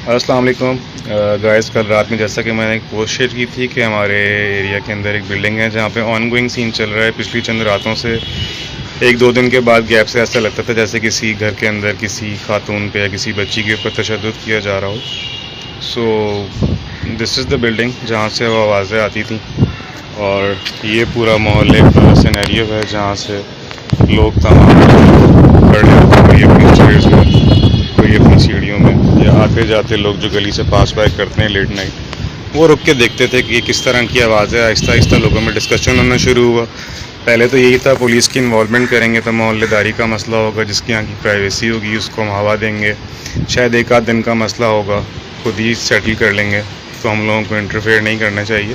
السلام علیکم گائز. کل رات میں جیسا کہ میں نے ایک پوسٹ شیئر کی تھی کہ ہمارے ایریا کے اندر ایک بلڈنگ ہے جہاں پہ آن گوئنگ سین چل رہا ہے. پچھلی چند راتوں سے ایک دو دن کے بعد گیپ سے ایسا لگتا تھا جیسے کسی گھر کے اندر کسی خاتون پہ یا کسی بچی کے اوپر تشدد کیا جا رہا ہو. سو دس از دا بلڈنگ جہاں سے وہ آوازیں آتی تھیں, اور یہ پورا محلے کا سینیریو ہے جہاں سے لوگ تمام کھڑے ہوتے ہیں, کوئی اپنی چیئرز میں, کوئی اپنی سیڑھیوں میں, یا آتے جاتے لوگ جو گلی سے پاس بائک کرتے ہیں لیٹ نائٹ, وہ رک کے دیکھتے تھے کہ یہ کس طرح کی آوازیں. آہستہ آہستہ لوگوں میں ڈسکشن ہونا شروع ہوا. پہلے تو یہی تھا پولیس کی انوالومنٹ کریں گے تو محلے داری کا مسئلہ ہوگا, جس کی یہاں کی پرائیویسی ہوگی اس کو ہم ہوا دیں گے, شاید ایک آدھ دن کا مسئلہ ہوگا, خود ہی سیٹل کر لیں گے, تو ہم لوگوں کو انٹرفیئر نہیں کرنا چاہیے.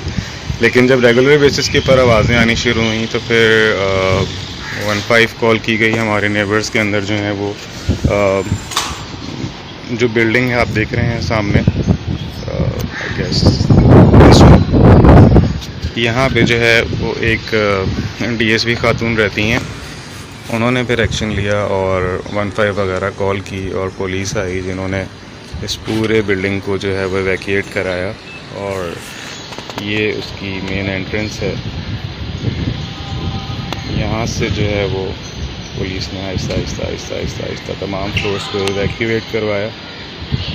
لیکن جب ریگولر بیسس کے پر آوازیں آنی شروع ہوئیں تو پھر 15 کال کی گئی ہمارے نیبرز کے اندر جو ہیں وہ جو بلڈنگ ہے آپ دیکھ رہے ہیں سامنے, یہاں پہ جو ہے وہ ایک ڈی ایس پی خاتون رہتی ہیں. انہوں نے پھر ایکشن لیا اور 15 وغیرہ کال کی اور پولیس آئی جنہوں نے اس پورے بلڈنگ کو جو ہے وہ ایویکیویٹ کرایا. اور یہ اس کی مین انٹرنس ہے. یہاں سے جو ہے وہ پولیس نے آہستہ آہستہ آہستہ آہستہ آہستہ تمام فلورس کو ایویکیویٹ کروایا,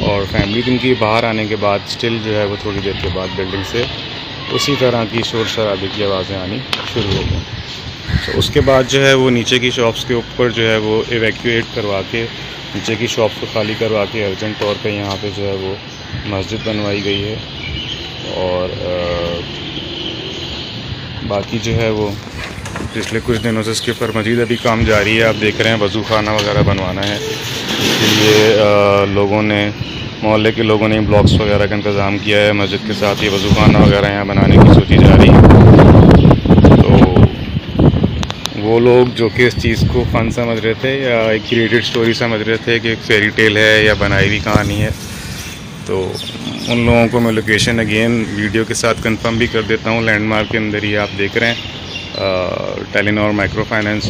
اور فیملی ان کی باہر آنے کے بعد اسٹل جو ہے وہ تھوڑی دیر کے بعد بلڈنگ سے اسی طرح کی شور شرابے کی آوازیں آنی شروع ہو گئیں. تو اس کے بعد جو ہے وہ نیچے کی شاپس کے اوپر جو ہے وہ ایویکیویٹ کروا کے نیچے کی شاپس کو خالی کروا کے ارجنٹ طور پہ یہاں پہ جو ہے وہ مسجد بنوائی گئی ہے. اور باقی جو ہے وہ پچھلے کچھ دنوں سے اس کے اوپر مزید ابھی کام جاری ہے. آپ دیکھ رہے ہیں وضو خانہ وغیرہ بنوانا ہے, اس کے لیے لوگوں نے, محلے کے لوگوں نے بلاکس وغیرہ کا انتظام کیا ہے. مسجد کے ساتھ یہ وضو خانہ وغیرہ یہاں بنانے کی سوچی جا رہی ہے. تو وہ لوگ جو کہ اس چیز کو فن سمجھ رہے تھے یا ایک کریٹڈ سٹوری سمجھ رہے تھے کہ ایک فیری ٹیل ہے یا بنائی ہوئی کہانی ہے, تو ان لوگوں کو میں لوکیشن اگین ویڈیو کے ساتھ کنفرم بھی کر دیتا ہوں. لینڈ مارک کے اندر ہی آپ دیکھ رہے ہیں ٹیلینور مائکرو فائنینس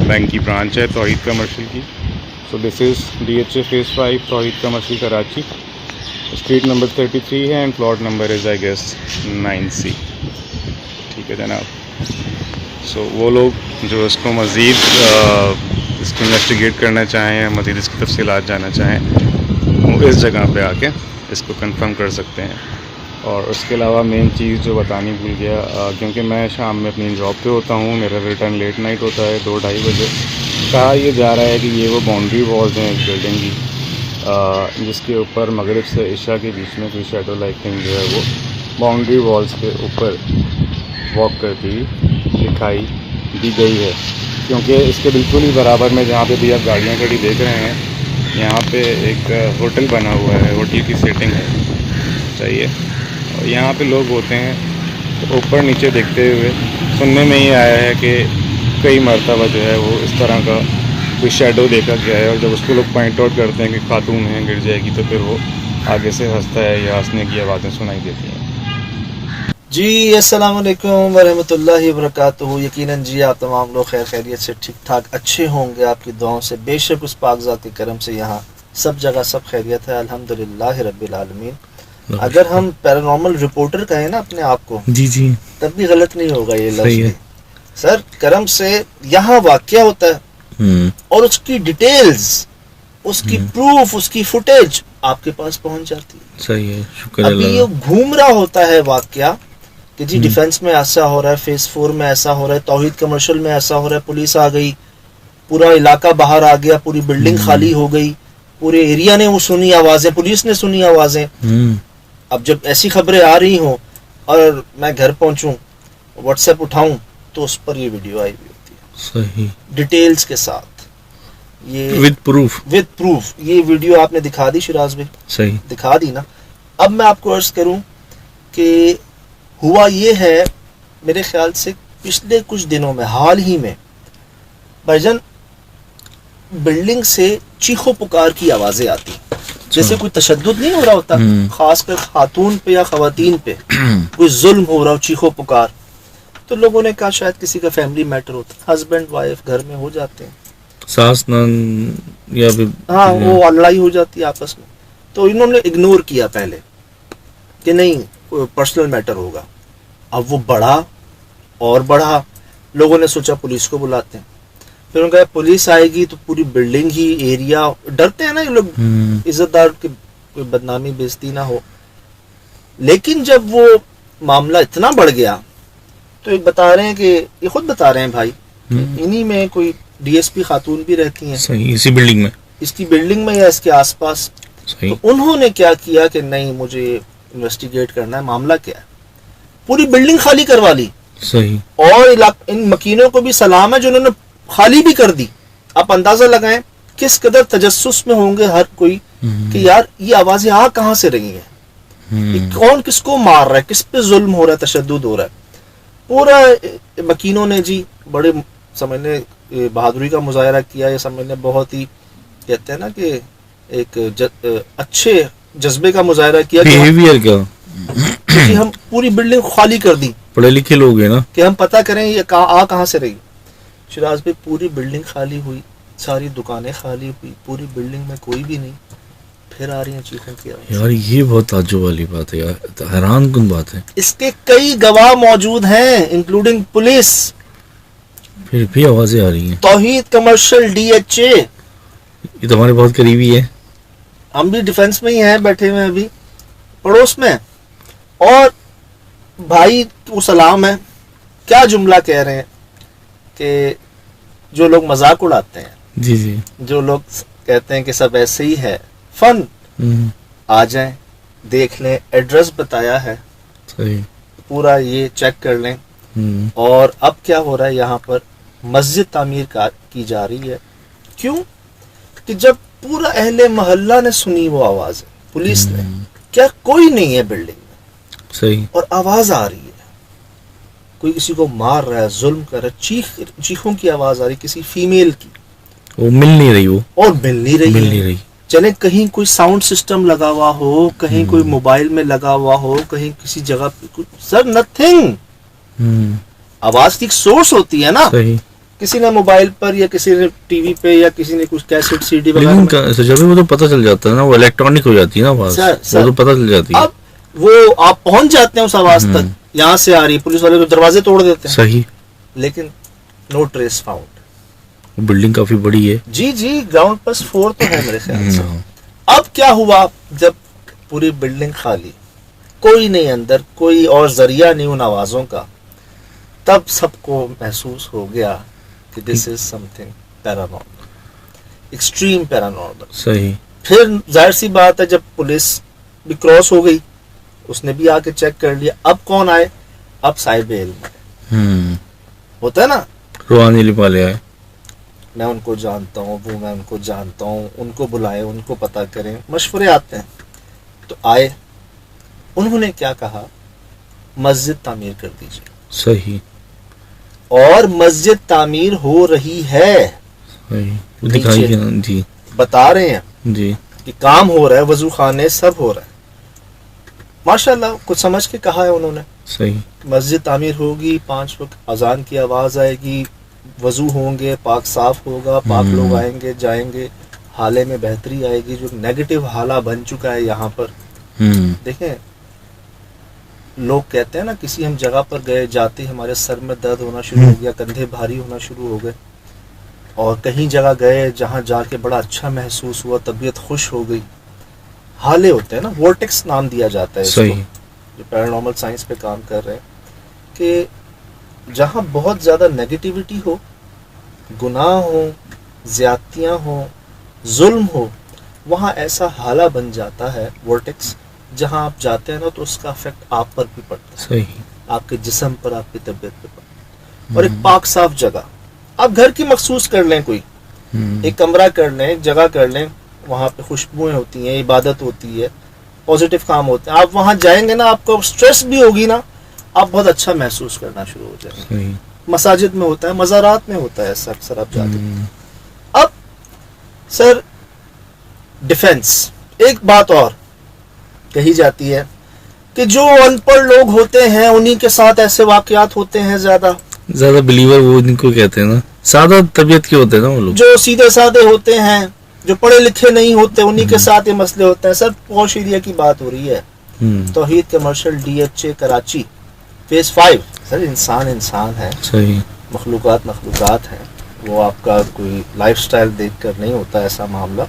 بینک کی برانچ ہے توحید کمرشل کی. سو دس از DHA فیز 5 توحید کمرشل کراچی. اسٹریٹ نمبر 33 ہے and plot number is I guess 9C. ٹھیک ہے جناب. سو وہ لوگ جو اس کو مزید اس کو انویسٹیگیٹ کرنا چاہیں یا مزید اس کی تفصیلات جاننا چاہیں وہ اس جگہ پہ آ کے اس کو کنفرم کر سکتے ہیں. اور اس کے علاوہ مین چیز جو بتانی بھول گیا, کیونکہ میں شام میں اپنی جاب پہ ہوتا ہوں, میرا ریٹرن لیٹ نائٹ ہوتا ہے 2-2:30 بجے. کہا یہ جا رہا ہے کہ یہ وہ باؤنڈری والز ہیں اس بلڈنگ کی جس کے اوپر مغرب سے عشاء کے بیچ میں کوئی شیڈو لائک تھنگ جو ہے وہ باؤنڈری والز کے اوپر واک کرتی ہوئی دکھائی دی گئی ہے. کیونکہ اس کے بالکل ہی برابر میں جہاں پہ بھی آپ گاڑیاں کھڑی دیکھ رہے ہیں یہاں پہ ایک ہوٹل بنا ہوا ہے, ہوٹل کی سیٹنگ ہے چاہیے. اور یہاں پہ لوگ ہوتے ہیں تو اوپر نیچے دیکھتے ہوئے سننے میں یہ آیا ہے کہ کئی مرتبہ جو ہے وہ اس طرح کا کوئی شیڈو دیکھا گیا ہے, اور جب اس کو لوگ پوائنٹ آؤٹ کرتے ہیں کہ خاتون ہیں گر جائے گی تو پھر وہ آگے سے ہنستا ہے یا ہنسنے کی آوازیں سنائی دیتی ہیں. جی السلام علیکم ورحمۃ اللہ وبرکاتہ. یقیناً جی آپ تمام لوگ خیر خیریت سے ٹھیک ٹھاک اچھے ہوں گے آپ کی دعاؤں سے. بے شک اس پاک ذات کے کرم سے یہاں سب جگہ سب خیریت ہے الحمدللہ رب العالمین. اگر ہم پیرانارمل رپورٹر کہیں نا اپنے آپ کو جی تب بھی غلط نہیں ہوگا یہ لفظ صحیح ہے. سر کرم سے یہاں واقعہ ہوتا ہے اور اس کی ڈیٹیلز, اس کی پروف, اس کی فوٹیج آپ کے پاس پہنچ جاتی ہے. صحیح ہے, شکر ابھی اللہ. یہ گھوم رہا ہوتا ہے واقعہ کہ جی ڈیفنس میں ایسا ہو رہا ہے, فیز 4 میں ایسا ہو رہا ہے, توحید کمرشل میں ایسا ہو رہا ہے, پولیس آ گئی, پورا علاقہ باہر آ گیا, پوری بلڈنگ خالی ہو گئی, پورے ایریا نے وہ سنی آوازیں, پولیس نے سنی آوازیں. اب جب ایسی خبریں آ رہی ہوں اور میں گھر پہنچوں واٹس ایپ اٹھاؤں تو اس پر یہ ویڈیو آئی ہوئی ہوتی ہے صحیح ڈیٹیلز کے ساتھ, یہ ود پروف. یہ ویڈیو آپ نے دکھا دی شراز بھائی, صحیح دکھا دی نا. اب میں آپ کو عرض کروں کہ ہوا یہ ہے میرے خیال سے پچھلے کچھ دنوں میں حال ہی میں بھائی جان بلڈنگ سے چیخو پکار کی آوازیں آتی, جیسے کوئی تشدد نہیں ہو رہا ہوتا, خاص کر خاتون پہ یا خواتین پہ کوئی ظلم ہو رہا ہو, چیخو پکار. تو لوگوں نے کہا شاید کسی کا فیملی میٹر ہوتا, ہسبینڈ وائف گھر میں ہو جاتے ہیں, ساس نان یا ہاں وہ لڑائی ہو جاتی ہے آپس میں. تو انہوں نے اگنور کیا پہلے کہ نہیں پرسنل میٹر ہوگا. اب وہ بڑھا اور بڑھا, لوگوں نے سوچا پولیس کو بلاتے ہیں. پھر انہوں نے کہا پولیس آئے گی تو پوری بلڈنگ ہی ایریا, ڈرتے ہیں نا یہ لوگ عزت دار کی کوئی بدنامی بےزتی نہ ہو. لیکن جب وہ معاملہ اتنا بڑھ گیا تو یہ بتا رہے ہیں کہ یہ خود بتا رہے ہیں بھائی, انہی میں کوئی ڈی ایس پی خاتون بھی رہتی ہیں صحیح, اسی بلڈنگ میں, اس کی بلڈنگ میں یا اس کے آس پاس. صحیح, تو انہوں نے کیا کیا کہ نہیں مجھے انویسٹیگیٹ کرنا ہے, معاملہ کیا ہے. پوری بلڈنگ خالی کروا لی, صحیح, اور ان مکینوں کو بھی سلام ہے جو انہوں نے خالی بھی کر دی. آپ اندازہ لگائیں کس قدر تجسس میں ہوں گے ہر کوئی کہ یار یہ آوازیں آ کہاں سے رہی ہیں, یہ کون کس کو مار رہا ہے, کس پہ ظلم ہو رہا ہے, تشدد ہو رہا ہے. پورا مکینوں نے جی بڑے سمجھنے بہادری کا مظاہرہ کیا, یہ سمجھنے بہت ہی کہتے ہیں نا کہ ایک اچھے جذبے کا مظاہرہ کیا بیہیویئر کا, کہ ہم پوری بلڈنگ خالی کر دی, پڑھے لکھے لوگ ہیں نا, کہ ہم پتہ کریں یہ کہاں سے رہی. شراز پہ پوری بلڈنگ خالی ہوئی, ساری دکانیں خالی ہوئی, پوری بلڈنگ میں کوئی بھی نہیں. پھر آ رہی ہیں چیخوں کی آواز. یار یہ بہت تعجب والی بات ہے یار, حیران کن بات ہے. اس کے کئی گواہ موجود ہیں انکلوڈنگ پولیس. پھر بھی آوازیں آ رہی ہیں. توحید کمرشل ڈی ایچ اے, یہ تو ہمارے بہت قریبی ہے, ہم بھی ڈیفنس میں ہی ہیں, بیٹھے ہوئے ابھی پڑوس میں. اور بھائی کو سلام ہے, کیا جملہ کہہ رہے ہیں کہ جو لوگ مذاق اڑاتے ہیں, جی جی, جو لوگ کہتے ہیں کہ سب ایسے ہی ہے فن, آ جائیں دیکھ لیں, ایڈریس بتایا ہے, صحیح, پورا یہ چیک کر لیں. اور اب کیا ہو رہا ہے یہاں پر, مسجد تعمیر کی جا رہی ہے. کیوں کہ جب پورا اہل محلہ نے سنی وہ آواز, پولیس نے, کیا کوئی نہیں ہے بلڈنگ میں, صحیح, اور آواز آ رہی ہے, کوئی کسی کو مار رہا ہے, ظلم کر رہا ہے, چیخوں کی آواز آ رہی کسی فیمیل کی, وہ مل نہیں رہی, وہ اور مل نہیں نہیں رہی. رہی. چلے کہیں کوئی ساؤنڈ سسٹم لگا ہوا ہو, کہیں کوئی موبائل میں لگا ہوا ہو, کہیں کسی جگہ پہ, سر نتھنگ. آواز کی ایک سورس ہوتی ہے نا, صحیح, کسی نے موبائل پر یا کسی نے ٹی وی پہ یا کسی نے کچھ کیسٹ سی ڈی لیکن وغیرہ, جب وہ تو پتہ چل جاتا ہے نا, وہ الیکٹرانک ہو جاتی ہے نا آواز, وہ تو پتہ چل جاتی ہے. اب وہ آپ پہنچ جاتے ہیں اس آواز تک, یہاں سے آ رہی, پولیس والے کو دروازے توڑ دیتے ہیں, صحیح, لیکن نو ٹریس فاؤنڈ. بلڈنگ کافی بڑی ہے, جی جی, گراؤنڈ پلس 4 تو ہے میرے خیال سے. اب کیا ہوا, جب پوری بلڈنگ خالی, کوئی نہیں اندر, کوئی اور ذریعہ نہیں ان آوازوں کا, تب سب کو محسوس ہو گیا کہ دس از some thing paranormal, extreme paranormal. صحیح, پھر ظاہر سی بات ہے جب پولیس بھی کراس ہو گئی, اس نے بھی آ کے چیک کر لیا. اب کون آئے, اب صاحب علم ہے, ہوتا ہے نا, روحانی علی والے آئے, میں ان کو جانتا ہوں, وہ میں ان کو جانتا ہوں, ان کو بلائیں, ان کو پتہ کریں, مشورے آتے ہیں. تو آئے, انہوں نے کیا کہا, مسجد تعمیر کر دیجیے. صحیح, اور مسجد تعمیر ہو رہی ہے, صحیح, دکھائی گیا, جی بتا رہے ہیں جی, کہ کام ہو رہا ہے, وضو خانے سب ہو رہا ہے. ماشاءاللہ کچھ سمجھ کے کہا ہے انہوں نے, صحیح, مسجد تعمیر ہوگی, 5 وقت اذان کی آواز آئے گی, وضو ہوں گے, پاک صاف ہوگا, پاک لوگ آئیں گے جائیں گے, حالے میں بہتری آئے گی. جو نیگیٹو حالہ بن چکا ہے یہاں پر, دیکھیں لوگ کہتے ہیں نا, کسی ہم جگہ پر گئے, جاتے ہمارے سر میں درد ہونا شروع ہو گیا, کندھے بھاری ہونا شروع ہو گئے. اور کہیں جگہ گئے جہاں جا کے بڑا اچھا محسوس ہوا, طبیعت خوش ہو گئی. حالے ہوتے ہیں نا, وورٹکس نام دیا جاتا ہے اس کو, جو پیرانارمل سائنس پہ کام کر رہے ہیں, کہ جہاں بہت زیادہ نیگیٹیوٹی ہو, گناہ ہو, زیادتیاں ہوں, ظلم ہو, وہاں ایسا حالہ بن جاتا ہے وورٹکس, جہاں آپ جاتے ہیں نا تو اس کا افیکٹ آپ پر بھی پڑتا ہے, صحیح, آپ کے جسم پر, آپ کی طبیعت پہ پڑتا ہے. اور ایک پاک صاف جگہ آپ گھر کی مخصوص کر لیں, کوئی ایک کمرہ کر لیں, ایک جگہ کر لیں, وہاں پہ خوشبوئیں ہوتی ہیں, عبادت ہوتی ہے, پازیٹیو کام ہوتے ہیں. آپ وہاں جائیں گے نا, آپ کو سٹریس بھی ہوگی نا, آپ بہت اچھا محسوس کرنا شروع ہو جائیں گے. مساجد میں ہوتا ہے, مزارات میں ہوتا ہے ایسا اکثر, آپ جاتے ہیں. اب سر ڈیفنس, ایک بات اور کہی جاتی ہے کہ جو ان پڑھ لوگ ہوتے ہیں انہی کے ساتھ ایسے واقعات ہوتے ہیں, زیادہ بلیور وہ ان کو کہتے ہیں نا, سادہ طبیعت کے ہوتے ہیں نا وہ لوگ, جو سیدھے سادے ہوتے ہیں, جو پڑھے لکھے نہیں ہوتے انہی کے ساتھ یہ مسئلے ہوتے ہیں. سر پوش ایریا کی بات ہو رہی ہے. توحید کمرشل DHA کراچی فیز 5. سر انسان ہے, صحیح, مخلوقات ہیں. وہ آپ کا کوئی لائف سٹائل دیکھ کر نہیں ہوتا ایسا معاملہ.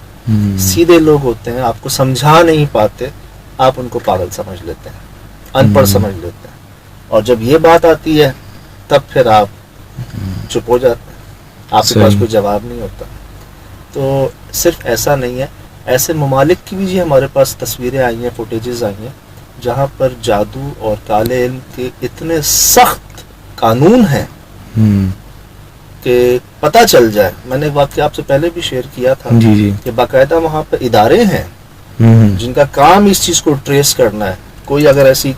سیدھے لوگ ہوتے ہیں, آپ کو سمجھا نہیں پاتے, آپ ان کو پاگل سمجھ لیتے ہیں, ان پڑھ سمجھ لیتے ہیں. اور جب یہ بات آتی ہے تب پھر آپ چپ ہو جاتے ہیں, آپ کے پاس کوئی جواب نہیں ہوتا. تو صرف ایسا نہیں ہے, ایسے ممالک کی بھی جی ہمارے پاس تصویریں آئی ہیں, فوٹیجز آئی ہیں, جہاں پر جادو اور کالے علم کے اتنے سخت قانون ہیں کہ پتہ چل جائے. میں نے واقعہ آپ سے پہلے بھی شیئر کیا تھا کہ باقاعدہ وہاں پہ ادارے ہیں جن کا کام اس چیز کو ٹریس کرنا ہے. کوئی اگر ایسی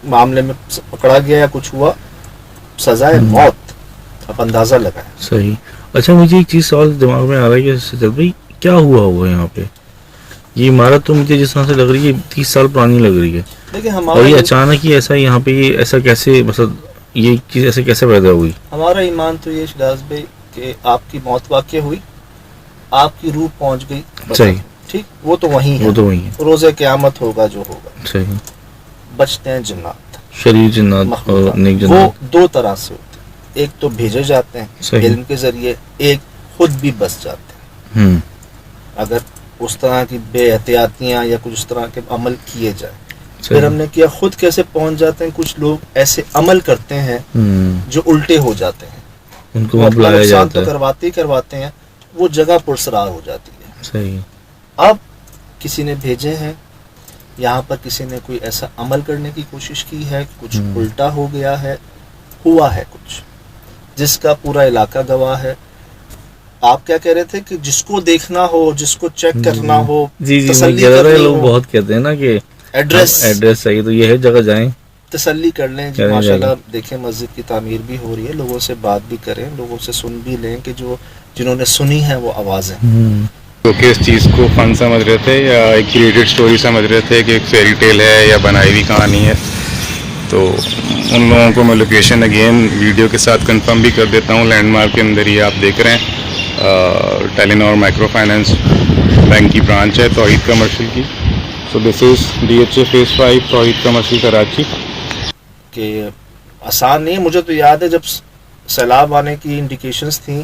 معاملے میں پکڑا گیا یا کچھ ہوا, سزائے موت, آپ اندازہ لگائیں. صحیح. اچھا مجھے ایک چیز سوال دماغ میں آ رہا ہے کہ سجاد بھائی کیا ہوا ہوگا یہاں پہ؟ یہ عمارت تو مجھے جس طرح سے لگ رہی ہے 30 سال پرانی لگ رہی ہے, اور یہ اچانک ہی ایسا یہاں پہ یہ ایسا کیسے, مطلب یہ چیز ایسے کیسے پیدا ہوئی؟ ہمارا ایمان تو یہ شہباز بھائی کہ آپ کی موت واقع ہوئی, آپ کی روح پہنچ گئی, صحیح, ٹھیک, وہ تو وہیں ہے, روز قیامت ہوگا جو ہوگا. صحیح. بچتے ہیں جنات, شریر جنات اور نیک جنات. وہ دو طرح سے ہوتے ہیں, ایک تو بھیجے جاتے ہیں علم کے ذریعے, ایک خود بھی بس جاتے ہیں. اگر اس طرح کی بے احتیاطیاں یا کچھ اس طرح کے عمل کیے جائیں. پھر ہم نے کیا خود کیسے پہنچ جاتے ہیں. کچھ لوگ ایسے عمل کرتے ہیں جو الٹے ہو جاتے ہیں, ان کو بلایا جاتا ہے, کرواتے ہیں, وہ جگہ پرسرار ہو جاتی ہے. صحیح. اب کسی نے بھیجے ہیں یہاں پر, کسی نے کوئی ایسا عمل کرنے کی کوشش کی ہے, کچھ الٹا ہو گیا ہے, ہوا ہے کچھ جس کا پورا علاقہ گواہ ہے. آپ کیا کہہ رہے تھے کہ جس کو دیکھنا ہو, جس کو چیک کرنا ہو, تسلی کرنی ہو, لوگ بہت کہتے ہیں نا کہ ایڈریس چاہیے, تو یہ ہے جگہ جائیں, تسلی کر لیں جی. ماشاءاللہ دیکھیں مسجد کی تعمیر بھی ہو رہی ہے, لوگوں سے بات بھی کریں, لوگوں سے سن بھی لیں کہ جنہوں نے سنی ہے وہ آوازیں. کیونکہ اس چیز کو فن سمجھ رہے تھے یا ایک کریٹڈ اسٹوری سمجھ رہے تھے کہ ایک فیری ٹیل ہے یا بنائی ہوئی کہانی ہے. تو ان لوگوں کو میں لوکیشن اگین ویڈیو کے ساتھ کنفرم بھی کر دیتا ہوں. لینڈ مارک کے اندر ہی آپ دیکھ رہے ہیں, ٹیلینور مائکرو فائنانس بینک کی برانچ ہے توحید کمرشل کی. سو دس از DHA فیز 5 توحید کمرشل کراچی. کہ آسان نہیں ہے. مجھے تو یاد ہے جب سیلاب آنے کی انڈیکیشنز تھیں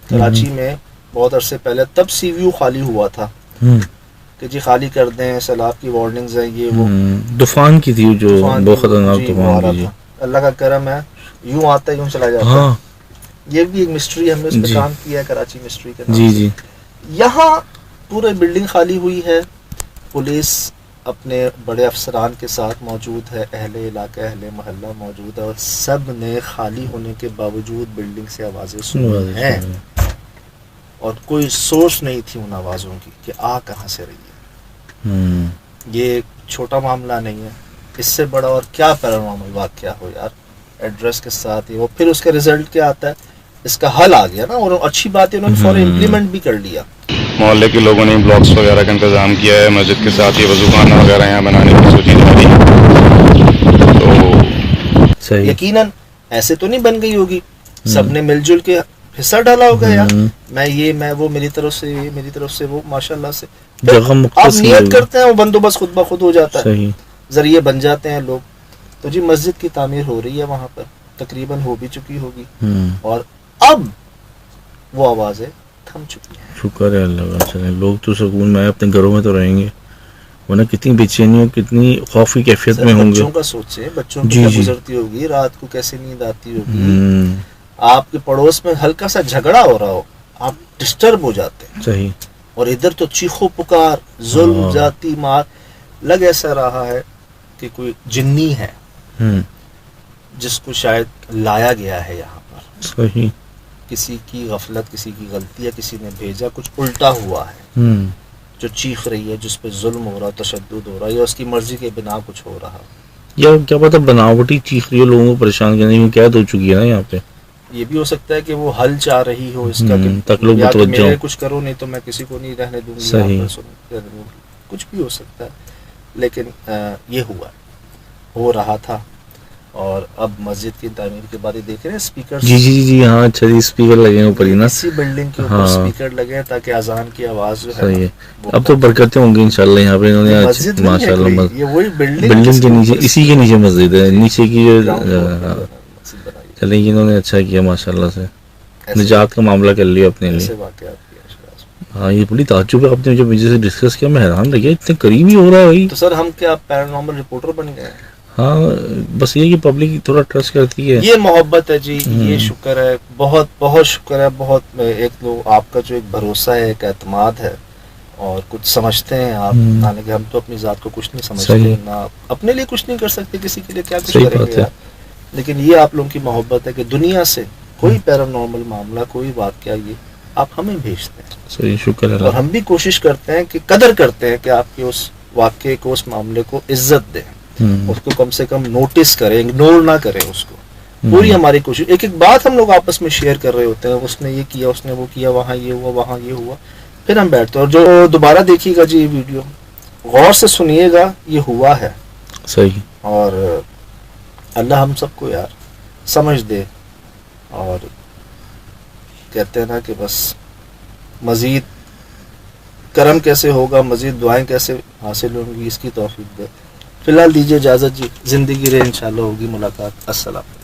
کراچی میں بہت عرصے پہلے, تب سی ویو خالی ہوا تھا کہ جی خالی کر دیں, سیلاب کی وارننگز ہیں, یہ وہ طوفان کی تھی جو بہت خطرناک طوفان تھی. اللہ کا کرم ہے, یوں آتا ہے یوں چلا جاتا ہے. یہ بھی ایک مسٹری, ہم نے اس پہ کام کیا ہے کراچی مسٹری کے نام سے. یہاں پورے بلڈنگ خالی ہوئی ہے, پولیس اپنے بڑے افسران کے ساتھ موجود ہے, اہل علاقہ اہل محلہ موجود ہے, اور سب نے خالی ہونے کے باوجود بلڈنگ سے آوازیں سنی ہیں, اور کوئی سورس نہیں تھی ان آوازوں کی کہ آ کہاں سے رہی ہے. یہ چھوٹا معاملہ نہیں ہے, اس سے بڑا اور کیا پیرانارمل واقعہ ہو یار. ایڈریس کے ساتھ ہی وہ, پھر اس کا رزلٹ کیا آتا ہے, اس کا حل آ گیا نا, اور اچھی بات ہے انہوں نے فوراً امپلیمنٹ بھی کر لیا. محلے کے لوگوں نے بلاکس وغیرہ کا انتظام کیا ہے, مسجد کے ساتھ یہ وضو خانہ وغیرہ یہاں بنانے کی سوچی جا رہی ہے. تو یقیناً ایسے تو نہیں بن گئی ہوگی, سب نے مل جل کے حصہ ڈالا ہوگا یار, میں وہ, میری طرف سے یہ, میری طرف سے وہ, ماشاءاللہ سے آپ نیت کرتے ہیں, وہ بندوبست خود بخود ہو جاتا ہے, ذریعے بن جاتے ہیں لوگ. تو جی مسجد کی تعمیر ہو رہی ہے وہاں پر, تقریباً ہو بھی چکی ہوگی, اور اب وہ آوازیں تھم چکی ہیں. شکر ہے اللہ کا. چلیں لوگ تو سکون میں اپنے گھروں میں تو رہیں گے, ورنہ کتنی بے چینیوں, کتنی خوفی کیفیت میں ہوں گے. بچوں کا سوچیں, بچوں کی کیا گزرتی ہوگی, رات کو کیسے نیند آتی ہوگی. آپ کے پڑوس میں ہلکا سا جھگڑا ہو رہا ہو, آپ ڈسٹرب ہو جاتے ہیں. صحیح. اور ادھر تو چیخو پکار, ظلم, ذاتی مار. لگ ایسا رہا ہے کہ کوئی جنی ہے جس کو شاید لایا گیا ہے یہاں پر. صحیح. کسی کی غفلت, کسی کی غلطی ہے, کسی نے بھیجا, کچھ الٹا ہوا ہے, جو چیخ رہی ہے, جس پہ ظلم ہو رہا, تشدد ہو رہا, یا اس کی مرضی کے بنا کچھ ہو رہا, یا کیا پتہ بناوٹی چیخ رہی ہو, لوگوں کو پریشان کرنے کی قید ہو چکی ہے نا یہاں پہ. یہ بھی ہو سکتا ہے کہ وہ حل چاہ رہی ہو اس کا کہ میرے کچھ کرو نہیں تو میں کسی کو نہیں رہنے دوں گی, کچھ بھی ہو سکتا ہے. لیکن یہ ہوا, ہو رہا تھا, اور اب مسجد کی تعمیر کے بعد یہ دیکھ رہے ہیں اسپیکر جی ہاں اچھا جی اسپیکر لگے ہیں اوپر ہی نا اسی بلڈنگ کے اوپر اسپیکر لگے ہیں تاکہ اذان کی آواز جو صحیح ہے. اب تو برکتیں ہوں گی انشاءاللہ یہاں پہ. انہوں نے ماشاء اللہ یہ وہی بلڈنگ کے نیچے اسی کے نیچے مسجد ہے نیچے کی جو چلیں انہوں نے اچھا کیا ماشاء اللہ سے نجات کا معاملہ کر لیا اپنے لیے. ہاں یہ بڑی تعجب ہے. آپ نے جو مجھے سے ڈسکس کیا میں حیران رہ گیا اتنے قریب ہی ہو رہا ہے بھائی. تو سر ہم کیا پیرانارمل رپورٹر بن گئے ہیں؟ ہاں بس یہ کہ پبلک تھوڑا ٹرسٹ کرتی ہے. یہ محبت ہے جی. یہ شکر ہے بہت بہت شکر ہے. بہت ایک تو آپ کا جو ایک بھروسہ ہے ایک اعتماد ہے اور کچھ سمجھتے ہیں آپ. حالانکہ ہم تو اپنی ذات کو کچھ نہیں سمجھتے نہ اپنے لیے کچھ نہیں کر سکتے کسی کے لیے کیا کچھ کریں گے یار. لیکن یہ آپ لوگوں کی محبت ہے کہ دنیا سے کوئی پیرانارمل معاملہ کوئی واقعہ یہ آپ ہمیں بھیجتے ہیں. صحیح شکر ہے. اور ہم بھی کوشش کرتے ہیں کہ قدر کرتے ہیں کہ آپ کے اس واقعے کو اس معاملے کو عزت دیں اس کو کم سے کم نوٹس کریں اگنور نہ کریں اس کو. پوری ہماری کوشش. ایک ایک بات ہم لوگ آپس میں شیئر کر رہے ہوتے ہیں اس نے یہ کیا اس نے وہ کیا وہاں یہ ہوا وہاں یہ ہوا پھر ہم بیٹھتے ہیں. اور جو دوبارہ دیکھیے گا جی یہ ویڈیو غور سے سنیے گا یہ ہوا ہے صحیح. اور اللہ ہم سب کو یار سمجھ دے اور کہتے ہیں نا کہ بس مزید کرم کیسے ہوگا مزید دعائیں کیسے حاصل ہوں گی اس کی توفیق دے. فی الحال دیجیے اجازت جی. زندگی رہے انشاءاللہ ہوگی ملاقات. السلام.